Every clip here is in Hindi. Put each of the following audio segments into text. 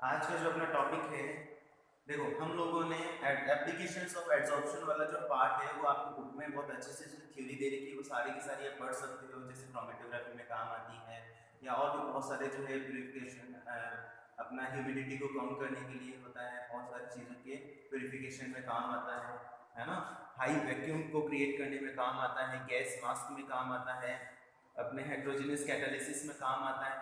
आज का जो अपना टॉपिक है, देखो हम लोगों ने एप्लीकेशंस ऑफ एडसॉर्प्शन वाला जो पार्ट है वो आपको बुक में बहुत अच्छे से थ्योरी दे रखी है, वो सारी की सारी आप पढ़ सकते हो। जैसे क्रोमेटोग्राफी में काम आती है, या और भी बहुत सारे जो है प्यूरिफिकेशन, अपना ह्यूमिडिटी को कम करने के लिए होता है, बहुत सारी चीज़ों के प्यूरिफिकेशन में काम आता है ना। हाई वैक्यूम को क्रिएट करने में काम आता है, गैस मास्क में काम आता है, अपने हेट्रोजेनियस कैटालिसिस में काम आता है,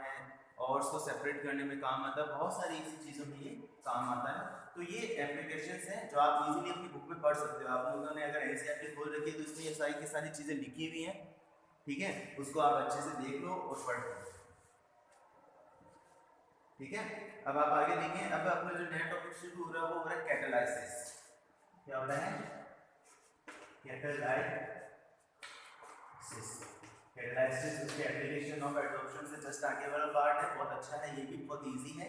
और उसको सेपरेट करने में काम आता है, बहुत सारी ऐसी चीज़ों में ये काम आता है। तो ये एप्लीकेशंस हैं जो आप इजीली अपनी बुक में पढ़ सकते हो। आप लोगों ने अगर एनसीईआरटी खोल रखी है तो इसमें ये सारी की सारी चीज़ें लिखी हुई हैं, ठीक है। उसको आप अच्छे से देख लो और पढ़ लो, ठीक है। अब आप आगे देखें, अब अपना जो नया टॉपिक शुरू हो रहा है वो हो रहा है कैटालाइसिस। क्या हो रहा है? कैटालाइसिस। कैटालाइसिस उसके एप्लीकेशन ऑफ एडसॉर्प्शन से जस्ट आगे वाला पार्ट है, बहुत अच्छा है, ये भी बहुत इजी है,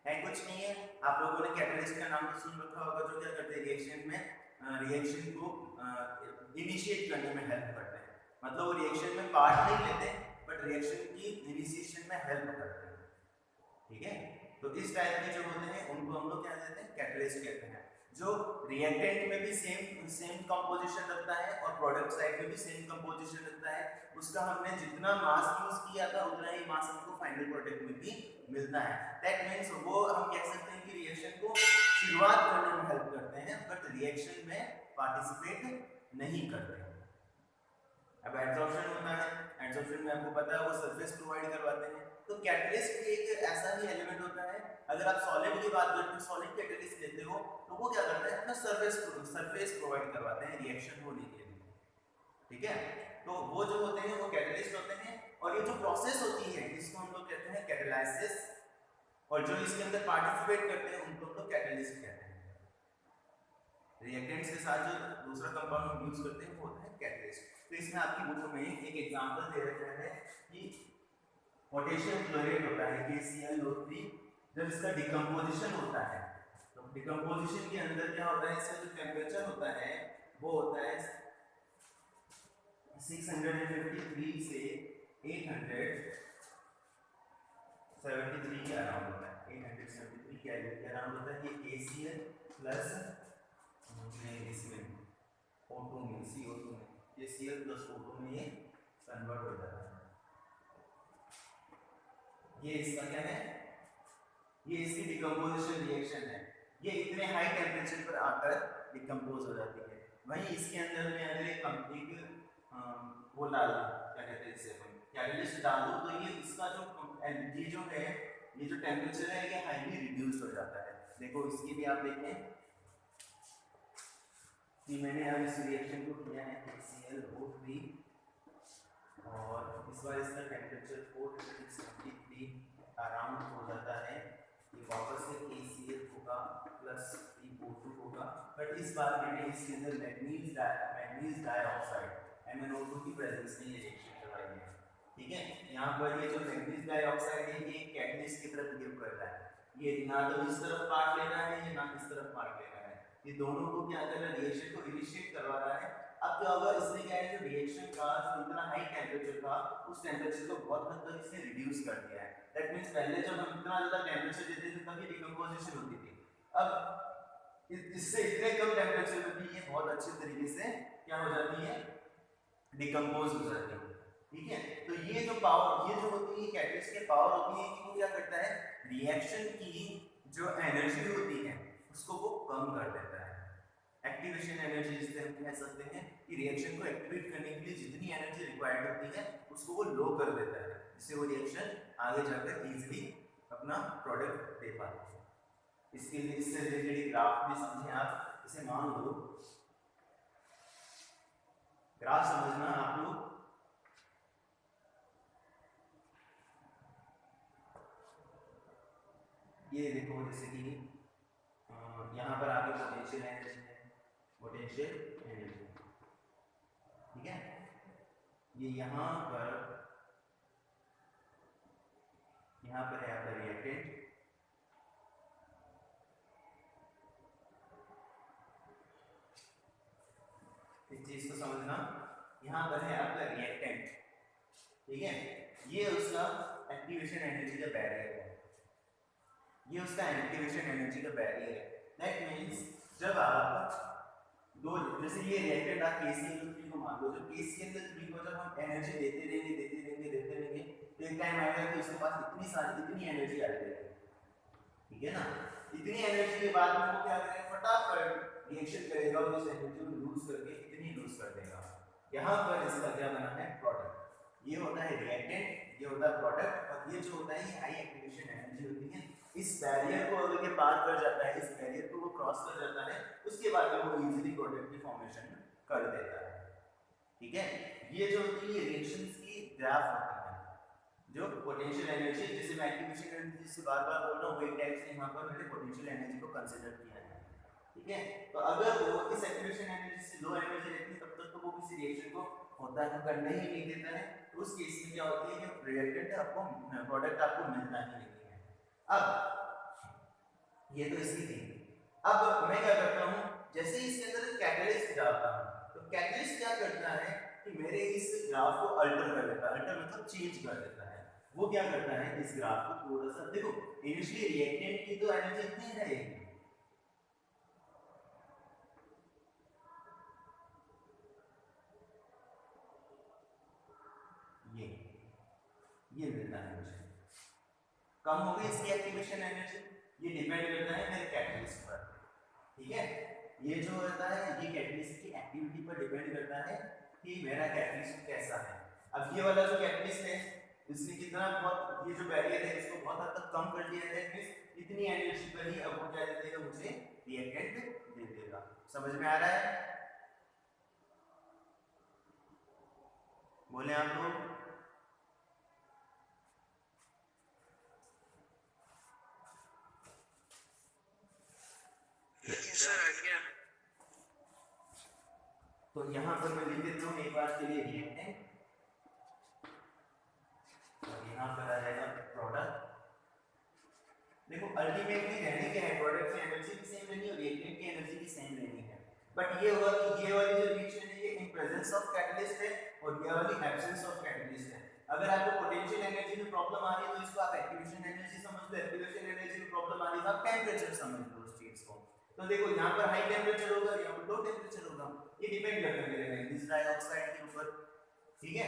कुछ नहीं है। आप लोगों ने कैटालिस्ट का नाम तो सुन रखा होगा, जो क्या करते हैं रिएक्शन में, रिएक्शन को इनिशिएट करने में हेल्प करते हैं। मतलब वो रिएक्शन में पार्ट नहीं लेते बट रिएक्शन की इनिशिएशन में हेल्प करते हैं, ठीक है। तो इस टाइप के जो होते हैं उनको हम लोग क्या कहते हैं? कैटलिस्ट कहते हैं। जो रिएक्टेंट में भी सेम सेम कंपोजिशन रखता है और प्रोडक्ट साइड में भी सेम कंपोजिशन रखता है, उसका हमने जितना मास यूज किया था उतना ही मास हमको फाइनल प्रोडक्ट में भी मिलता है। दैट मीन्स वो हम कह सकते हैं कि रिएक्शन को शुरुआत करने में हेल्प करते हैं बट रिएक्शन में पार्टिसिपेट नहीं करते। अब एडसॉर्प्शन होता है, एडसॉर्प्शन में आपको पता है वो सरफेस प्रोवाइड करवाते हैं। तो कैटलिस्ट भी एक ऐसा ही एलिमेंट होता है। अगर आप सॉलिड की बात करते हो, सॉलिड कैटलिस्ट लेते हो तो वो क्या करता है? अपना सरफेस प्रोवाइड करवाते हैं रिएक्शन होने के लिए, ठीक है। तो वो जो होते हैं वो कैटलिस्ट होते हैं, और ये जो प्रोसेस होती है इसको हम लोग कहते हैं कैटालाइसिस, और जो इसके अंदर पार्टिसिपेट करते हैं उनको हम लोग कैटलिस्ट कहते हैं। रिएक्टेंट्स के साथ जो दूसरा कंपाउंड हम यूज करते हैं वो होता है कैटलिस्ट। तो इसमें आपकी बुक में एक एग्जांपल दे रखा है कि पोटेशियम क्लोराइड होता है KClO3, जब इसका डिकम्पोजिशन होता है तो डिकम्पोजिशन के अंदर क्या होता है, इसका जो टेम्परेचर होता है वो होता है 653 से 873 के अराउंड होता है, 873 कैलोरी के अराउंड होता है। ये KCl प्लस इसमें O2 में, CO2 में, KCl प्लस O2 में ये कन्वर्ट हो जाता है। ये इसका क्या है? ये इसकी डिकम्पोजिशन रिएक्शन है। ये इतने हाई टेम्परेचर पर आकर डिकम्पोज हो जाती है। वहीं इसके अंदर में अगर एक वो डाल, क्या कहते हैं इसे, कैटलिस्ट डाल दो तो ये इसका जो ये जो है, ये जो टेम्परेचर है ये हाईली रिड्यूस हो जाता है। देखो इसकी भी आप देखें कि मैंने अब इस रिएक्शन को किया है KClO3, और इस बार इसका टेम्परेचर 473 अराउंड हो जाता है। ये वापस से KCl होगा प्लस O2 होगा, बट इस बार मैंने इसके अंदर मैग्नीज डाइऑक्साइड MnO2 की प्रेजेंस में ये रिएक्शन करवाई है, ठीक है। यहाँ पर ये जो मैग्नीज डाइऑक्साइड है ये कैटलिस्ट की तरफ बिहेव कर रहा है। ये ना तो इस तरफ पार्ट ले रहा है, ये ना इस तरफ पार्ट ले रहा है, ये दोनों को क्या कर रहा है? रिएक्शन को इनिशिएट करवा रहा है। अब क्या होगा, इसने क्या है, जो रिएक्शन का जो इतना हाई टेम्परेचर था उस टेम्परेचर को बहुत हद तक इसने रिड्यूस कर दिया है। दैट मींस पहले जब हम इतना ज्यादा टेम्परेचर देते थे तभी डिकम्पोजिशन होती थी, अब इससे इतने कम टेम्परेचर में भी ये बहुत अच्छे तरीके से क्या हो जाती है? डिकम्पोज हो जाती है, ठीक है। तो ये जो पावर, ये जो होती है कैटलिस्ट की पावर होती है कि वो क्या करता है? रिएक्शन की जो एनर्जी होती है उसको वो कम कर देता है। एक्टिवेशन एनर्जी जिसे हम कह सकते हैं कि रिएक्शन को एक्टिवेट करने के लिए जितनी एनर्जी रिक्वायर्ड होती है उसको वो लो कर देता है, जिससे वो रिएक्शन आगे जाकर इजीली अपना प्रोडक्ट दे पाते हैं। इसके लिए इससे रिलेटेड ग्राफ भी समझें आप। इसे मान लो, ग्राफ समझना आप लोग, ये देखो जैसे कि यहाँ पर आपकी पोटेंशियल एनर्जी है, पोटेंशियल एनर्जी, ठीक है। ये यहाँ पर है आपका रिएक्टेंट, इस चीज को समझना। यहाँ पर है आपका रिएक्टेंट, ठीक है। ये उसका एक्टिवेशन एनर्जी का बैरियर है। ये उसका एक्टिवेशन एनर्जी का बैरियर है। दैट मींस जब आप दो, जैसे ये रिएक्टेंट आप KCl3 को मान लो, जब KCl3 को जब हम एनर्जी देते रहेंगे तो एक टाइम आएगा कि उसके पास इतनी एनर्जी आ जाएगी, ठीक है ना। इतनी एनर्जी के बाद में वो क्या करेगा, फटाफट रिएक्शन करेगा और उस एनर्जी को लूज करके इतनी लूज कर देगा। यहाँ पर इसका क्या बना है, प्रोडक्ट। ये होता है रिएक्टेंट, ये होता है प्रोडक्ट, और ये जो होता है ये हाई एक्टिवेशन एनर्जी होती है। इस बैरियर को अगर ये पार कर जाता है, इस बैरियर को वो क्रॉस कर जाता है, उसके बाद में वो इजीली प्रोडक्ट की फॉर्मेशन कर देता है, ठीक है। ये जो होती है रिएक्शंस की ग्राफ होती है, जो पोटेंशियल एनर्जी, जिसे मैं एक्टिवेशन एनर्जी से बार-बार बोल रहा हूँ, वही टाइप से यहाँ पर मैंने पोटेंशियल एनर्जी को कंसीडर किया है, ठीक है। तो अगर वो इस एक्टिवेशन एनर्जी से लो एनर्जी रहती है तब तक तो वो किसी रिएक्शन को होता है करने ही नहीं देता है। तो उस केस में क्या होती है कि रिएक्टेंट आपको प्रोडक्ट आपको मिलता ही नहीं है। अब ये तो इसकी थी। अब मैं क्या करता हूँ, जैसे ही इसके अंदर कैटलिस्ट डालता हूँ तो कैटलिस्ट क्या करता है कि मेरे इस ग्राफ को अल्टर कर देता है, अल्टर मतलब चेंज कर देता है। वो क्या करता है, इस ग्राफ को थोड़ा सा देखो, इनिशियली रिएक्टेंट की तो एनर्जी इतनी रहेगी, ये देता है मुझे, कम हो गई इसकी एक्टिवेशन एनर्जी। ये डिपेंड करता है मेरे कैटलिस्ट पर, ठीक है। ये जो होता है ये कैटलिस्ट की एक्टिविटी पर डिपेंड करता है कि मेरा कैटलिस्ट कैसा है। अब ये वाला जो कैटलिस्ट है इसने कितना, बहुत, ये जो बैरियर है इसको बहुत हद तक कम कर दिया है, मींस इतनी एनर्जी पर ही अब वो क्या दे देगा, मुझे रिएक्टेंट दे देगा। समझ में आ रहा है, बोले आप लोग। तो यहाँ पर मैं लिख देता हूँ एक बार के लिए रिएक्टेंट, और यहाँ पर आ जाएगा प्रोडक्ट। देखो अल्टीमेटली रहने के है, प्रोडक्ट की एनर्जी भी सेम रहनी है और रिएक्टेंट की एनर्जी भी सेम रहनी है। बट ये हुआ कि ये वाली जो रिएक्शन है ये इन प्रेजेंस ऑफ कैटलिस्ट है और ये वाली एब्सेंस ऑफ कैटलिस्ट है। अगर आपको पोटेंशियल एनर्जी में प्रॉब्लम आ रही है तो इसको आप एक्टिवेशन एनर्जी समझ लो, एक्टिवेशन एनर्जी में प्रॉब्लम आ रही है तो आप टेंपरेचर समझ लो उस चीज को। तो देखो यहाँ पर हाई टेंपरेचर होगा, यहाँ पर लो टेंपरेचर होगा, ये डिपेंड करता है मेरे मैग्नीज डाइऑक्साइड के ऊपर, ठीक है।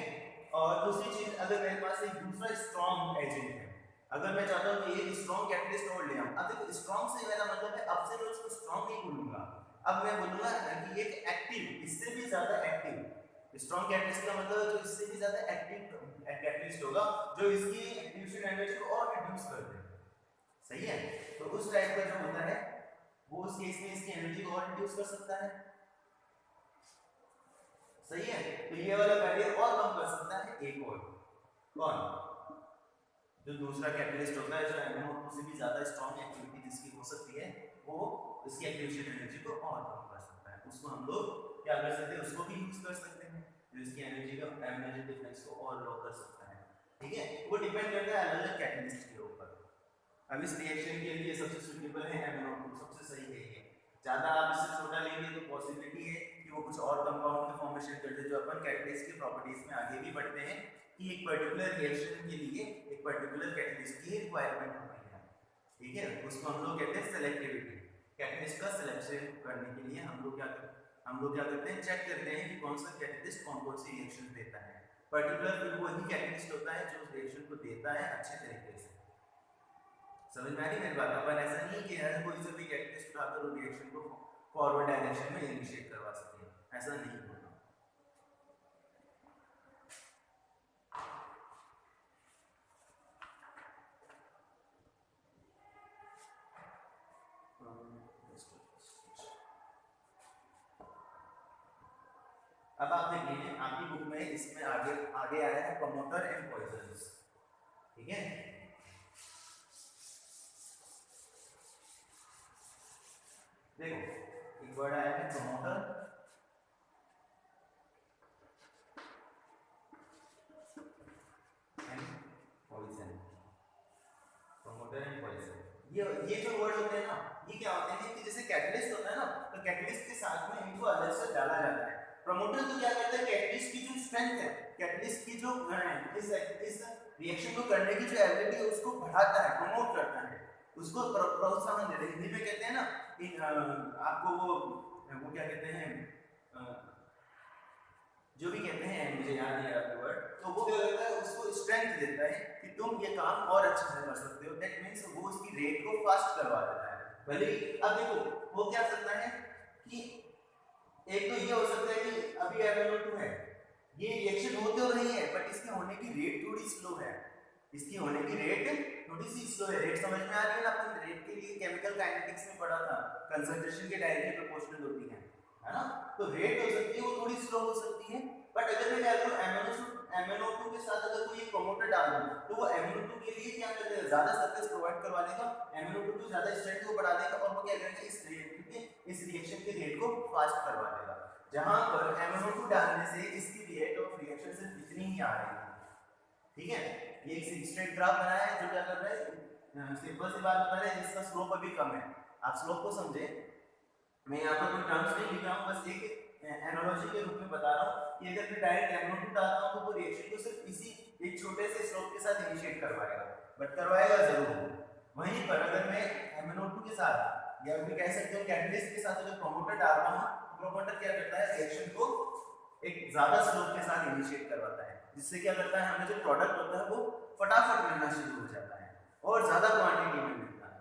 और दूसरी चीज, अगर मेरे पास एक दूसरा स्ट्रॉन्ग एजेंट है, अगर मैं चाहता हूँ कि ये स्ट्रॉन्ग कैटलिस्ट और ले आऊं, अब देखो स्ट्रॉन्ग से मेरा मतलब है अब से मैं उसको स्ट्रॉन्ग नहीं बोलूंगा, अब मैं बोलूंगा कि एक एक्टिव, इससे भी ज्यादा एक्टिव। स्ट्रॉन्ग कैटलिस्ट का मतलब जो इससे भी ज्यादा एक्टिव कैटलिस्ट होगा, जो इसकी एक्टिवेशन एनर्जी को और रिड्यूस कर दे, सही है। तो उस टाइप का जो होता है वो उस केस में इसकी एनर्जी को और रिड्यूस कर सकता है, सही है। तो ये वाला बैरियर और कम कर सकता है एक और, कौन, जो दूसरा कैटलिस्ट होता है, जो एमओ से भी ज्यादा स्ट्रॉन्ग एक्टिविटी जिसकी हो सकती है, वो इसकी एक्टिवेशन एनर्जी को और कम कर सकता है। उसको हम लोग क्या कर सकते हैं, उसको भी यूज कर सकते हैं, जो इसकी एनर्जी का एनर्जी डिफरेंस को और लो कर सकता है, ठीक है। वो डिपेंड करता है अलग अलग कैटलिस्ट के ऊपर। अब इस रिएक्शन के लिए सबसे सुटेबल है एमओ, सबसे सही है ये। ज्यादा आप इससे छोटा लेंगे तो पॉसिबिलिटी है कि वो कुछ और कंपाउंड की फॉर्मेशन कर दे, जो अपन कैटलिस्ट की प्रॉपर्टीज में आगे भी बढ़ते हैं कि एक पर्टिकुलर रिएक्शन के लिए एक पर्टिकुलर कैटलिस्ट की रिक्वायरमेंट होती है, ठीक है। उसको हम लोग कहते हैं सेलेक्टिविटी। कैटलिस्ट का सिलेक्शन करने के लिए हम लोग क्या करते हैं, चेक करते हैं कि कौन सा कैटलिस्ट कौन सी रिएक्शन देता है। पर्टिकुलर फिर वही कैटलिस्ट होता है जो उस रिएक्शन को देता है अच्छे तरीके से। समझ में आ रही मेरी बात। अपन ऐसा नहीं कि हर कोई से भी कैटलिस्ट उठाकर उस रिएक्शन को फॉरवर्ड डायरेक्शन में इनिशिएट करवा सके, ऐसा नहीं होगा। अब आप देखिए आपकी बुक में इसमें आगे आया है प्रमोटर एंड पॉइजन्स, ठीक है। देखो एक वर्ड आया है promoter and poison, promoter and poison. ये जो वर्ड होते हैं ना, ये क्या होते हैं कि जैसे कैटलिस्ट होता है ना, तो कैटलिस्ट के साथ में इनको अलग से डाला जाता है। प्रमोटर तो क्या करता है, कैटलिस्ट की जो स्ट्रेंथ है, कैटलिस्ट की जो इस रिएक्शन को करने की जो एबिलिटी है उसको बढ़ाता है, प्रमोट करता है। उसको प्रोत्साहन दे रहे हैं। हिंदी में कहते हैं ना आपको वो क्या कहते हैं, जो भी कहते हैं, मुझे याद नहीं आ रहा वर्ड, तो वो क्या करता है, उसको स्ट्रेंथ देता है कि तुम ये काम और अच्छे से कर सकते हो। दैट मींस वो उसकी रेट को फास्ट करवा देता है। भले ही अब देखो वो क्या करता है कि एक तो ये हो सकता है कि अभी MnO2 है, ये रिएक्शन हो तो रही है बट इसके होने की रेट थोड़ी स्लो है, इसकी होने की रेट थोड़ी सी स्लो है। रेट समझ में आ रही है ना, अपन रेट के लिए केमिकल काइनेटिक्स में पढ़ा था, कंसंट्रेशन के डायरेक्टली प्रोपोर्शनल होती है ना। तो रेट हो सकती है वो थोड़ी स्लो हो सकती है, बट अगर मैं क्या करूं MnO2 के साथ अगर कोई प्रमोटर डाल दूं तो वो MnO2 के लिए क्या कर देगा, ज्यादा सरफेस प्रोवाइड करवा देगा, MnO2 को ज्यादा स्ट्रेंथ को बढ़ा देगा और वो क्या करेगा, इस रिएक्शन के रेट को फास्ट करवा देगा। जहां पर MnO2 डालने से इसकी रेट ऑफ रिएक्शन सिर्फ इतनी ही आ रही है। ठीक है, ये एक स्ट्रेट ग्राफ बनाया है जो क्या कर रहा है, सिंपल सी बात बता रहे हैं, जिसका स्लोप अभी कम है। आप स्लोप को समझे, मैं यहाँ पर कोई टर्म्स नहीं लिख रहा हूँ, बस एक एनालॉजी के रूप में बता रहा हूँ कि अगर मैं डायरेक्ट MnO2 डालता हूँ तो वो रिएक्शन को सिर्फ इसी एक छोटे से स्लोप के साथ इनिशिएट करवाएगा, बट करवाएगा जरूर। वहीं पर अगर मैं MnO2 के साथ या फिर कह सकते हो कैटलिस्ट के साथ अगर प्रमोटर डालता हूँ, प्रमोटर क्या करता है, रिएक्शन को एक ज्यादा स्लोप के साथ इनिशिएट करवाता है, जिससे क्या करता है, हमें जो प्रोडक्ट होता है वो फटाफट मिलना शुरू हो जाता है और ज्यादा क्वांटिटी में मिलता है।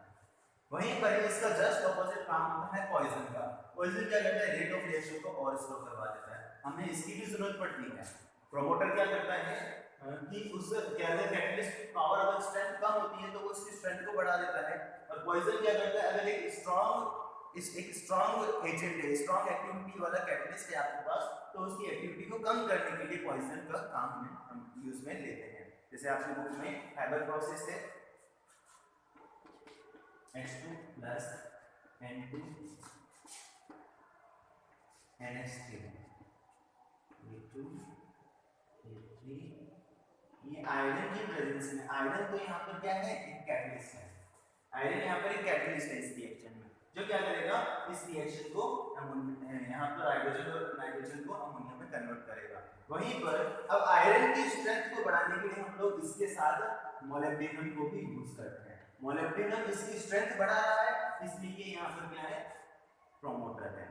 वहीं पर इसका जस्ट ऑपोजिट काम होता है पॉइजन का। पॉइजन क्या करता है, रेट ऑफ रिएक्शन को और स्लो करवा देता है, हमें इसकी भी जरूरत पड़ती है। प्रोमोटर क्या करता है कि उस कैटलिस्ट की पावर अगर स्ट्रेंथ कम होती है तो वो उसकी स्ट्रेंथ को बढ़ा देता है, और पॉइजन क्या करता है, अगर एक स्ट्रॉन्ग एजेंट है, स्ट्रॉन्ग एक्टिविटी वाला कैटलिस्ट है आपके पास, तो उसकी एक्टिविटी को कम करने के लिए पॉइजन का काम में हम यूज में लेते हैं। जैसे आपकी बुक में फाइबर प्रोसेस है, H2 plus N2 NH3, A2 A3, ये आयरन की प्रेजेंस में, आयरन तो यहाँ पर क्या है, एक कैटलिस्ट है, आयरन यहाँ पर एक कैटलिस्ट है इस रिएक्शन में, जो क्या करेगा, इस रिएक्शन को यहाँ पर हाइड्रोजन और नाइट्रोजन को अमोनिया में कन्वर्ट करेगा। वहीं पर अब आयरन की स्ट्रेंथ को बढ़ाने के लिए हम लोग इसके साथ मोलिब्डेनम को भी यूज करते हैं। मोलिब्डेनम इसकी स्ट्रेंथ बढ़ा रहा है, इसलिए ये यहाँ पर क्या है, प्रोमोटर है।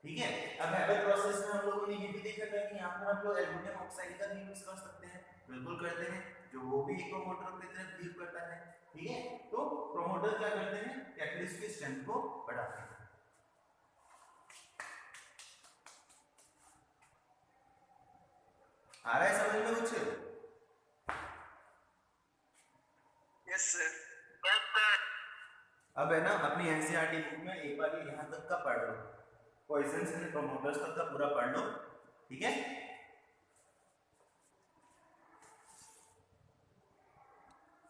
ठीक है, अब हैबर प्रोसेस में हम लोगों ने ये भी देखा था कि यहाँ पर हम लोग एल्युमिनियम ऑक्साइड का भी यूज कर सकते हैं, बिल्कुल करते हैं, जो वो भी एक प्रोमोटर की तरह बिहेव करता है। ठीक है, तो प्रोमोटर क्या करते हैं, कैटलिस्ट की स्ट्रेंथ को बढ़ाते हैं। आ रहा है समझ में कुछ? Yes sir. अब है ना, अपनी एनसीईआरटी बुक में एक बार यहाँ तक का पढ़ लो, पॉइजंस एंड प्रोमोटर्स तक का पूरा पढ़ लो। ठीक है,